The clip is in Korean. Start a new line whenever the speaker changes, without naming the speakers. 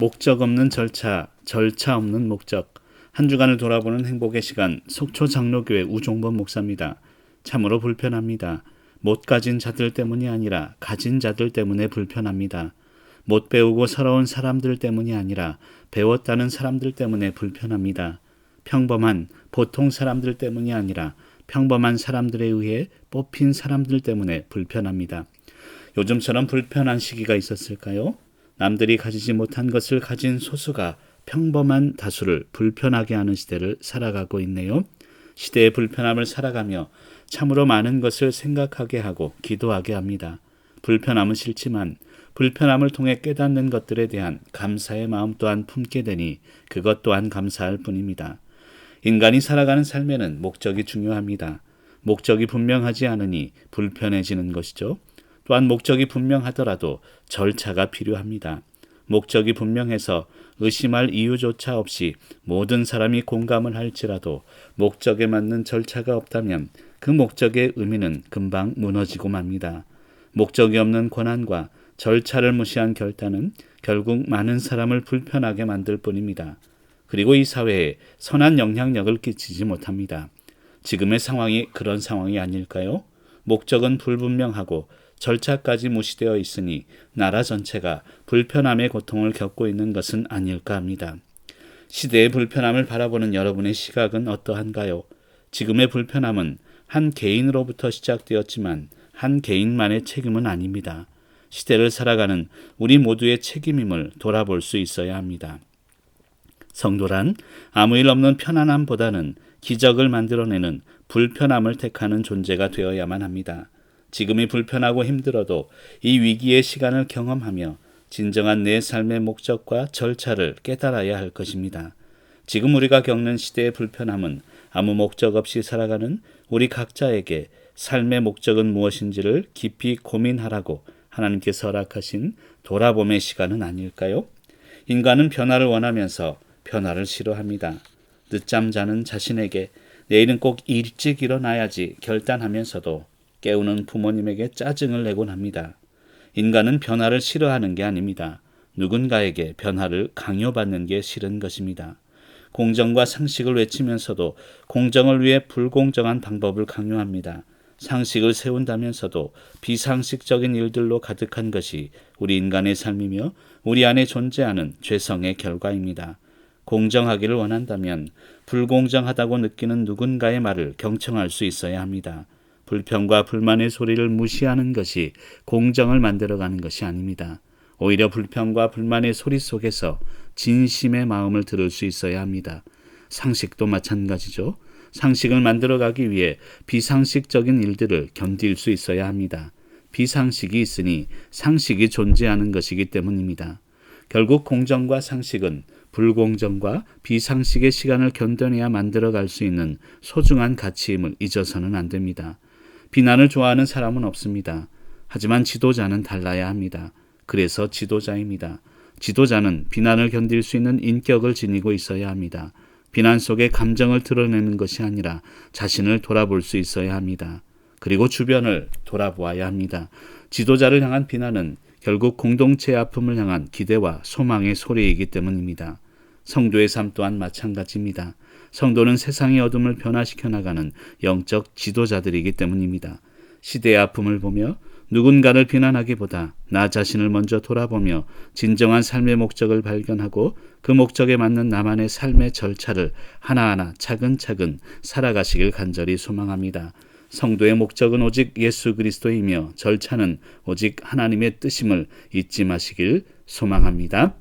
목적 없는 절차, 절차 없는 목적. 한 주간을 돌아보는 행복의 시간, 속초장로교회 우종범 목사입니다. 참으로 불편합니다. 못 가진 자들 때문이 아니라 가진 자들 때문에 불편합니다. 못 배우고 서러운 사람들 때문이 아니라 배웠다는 사람들 때문에 불편합니다. 평범한 보통 사람들 때문이 아니라 평범한 사람들에 의해 뽑힌 사람들 때문에 불편합니다. 요즘처럼 불편한 시기가 있었을까요? 남들이 가지지 못한 것을 가진 소수가 평범한 다수를 불편하게 하는 시대를 살아가고 있네요. 시대의 불편함을 살아가며 참으로 많은 것을 생각하게 하고 기도하게 합니다. 불편함은 싫지만 불편함을 통해 깨닫는 것들에 대한 감사의 마음 또한 품게 되니 그것 또한 감사할 뿐입니다. 인간이 살아가는 삶에는 목적이 중요합니다. 목적이 분명하지 않으니 불편해지는 것이죠. 또한 목적이 분명하더라도 절차가 필요합니다. 목적이 분명해서 의심할 이유조차 없이 모든 사람이 공감을 할지라도 목적에 맞는 절차가 없다면 그 목적의 의미는 금방 무너지고 맙니다. 목적이 없는 권한과 절차를 무시한 결단은 결국 많은 사람을 불편하게 만들 뿐입니다. 그리고 이 사회에 선한 영향력을 끼치지 못합니다. 지금의 상황이 그런 상황이 아닐까요? 목적은 불분명하고 절차까지 무시되어 있으니 나라 전체가 불편함의 고통을 겪고 있는 것은 아닐까 합니다. 시대의 불편함을 바라보는 여러분의 시각은 어떠한가요? 지금의 불편함은 한 개인으로부터 시작되었지만 한 개인만의 책임은 아닙니다. 시대를 살아가는 우리 모두의 책임임을 돌아볼 수 있어야 합니다. 성도란 아무 일 없는 편안함보다는 기적을 만들어내는 불편함을 택하는 존재가 되어야만 합니다. 지금이 불편하고 힘들어도 이 위기의 시간을 경험하며 진정한 내 삶의 목적과 절차를 깨달아야 할 것입니다. 지금 우리가 겪는 시대의 불편함은 아무 목적 없이 살아가는 우리 각자에게 삶의 목적은 무엇인지를 깊이 고민하라고 하나님께서 허락하신 돌아봄의 시간은 아닐까요? 인간은 변화를 원하면서 변화를 싫어합니다. 늦잠 자는 자신에게 내일은 꼭 일찍 일어나야지 결단하면서도 깨우는 부모님에게 짜증을 내곤 합니다. 인간은 변화를 싫어하는 게 아닙니다. 누군가에게 변화를 강요받는 게 싫은 것입니다. 공정과 상식을 외치면서도 공정을 위해 불공정한 방법을 강요합니다. 상식을 세운다면서도 비상식적인 일들로 가득한 것이 우리 인간의 삶이며 우리 안에 존재하는 죄성의 결과입니다. 공정하기를 원한다면 불공정하다고 느끼는 누군가의 말을 경청할 수 있어야 합니다. 불평과 불만의 소리를 무시하는 것이 공정을 만들어가는 것이 아닙니다. 오히려 불평과 불만의 소리 속에서 진심의 마음을 들을 수 있어야 합니다. 상식도 마찬가지죠. 상식을 만들어가기 위해 비상식적인 일들을 견딜 수 있어야 합니다. 비상식이 있으니 상식이 존재하는 것이기 때문입니다. 결국 공정과 상식은 불공정과 비상식의 시간을 견뎌내야 만들어갈 수 있는 소중한 가치임을 잊어서는 안 됩니다. 비난을 좋아하는 사람은 없습니다. 하지만 지도자는 달라야 합니다. 그래서 지도자입니다. 지도자는 비난을 견딜 수 있는 인격을 지니고 있어야 합니다. 비난 속에 감정을 드러내는 것이 아니라 자신을 돌아볼 수 있어야 합니다. 그리고 주변을 돌아보아야 합니다. 지도자를 향한 비난은 결국 공동체의 아픔을 향한 기대와 소망의 소리이기 때문입니다. 성도의 삶 또한 마찬가지입니다. 성도는 세상의 어둠을 변화시켜 나가는 영적 지도자들이기 때문입니다. 시대의 아픔을 보며 누군가를 비난하기보다 나 자신을 먼저 돌아보며 진정한 삶의 목적을 발견하고 그 목적에 맞는 나만의 삶의 절차를 하나하나 차근차근 살아가시길 간절히 소망합니다. 성도의 목적은 오직 예수 그리스도이며 절차는 오직 하나님의 뜻임을 잊지 마시길 소망합니다.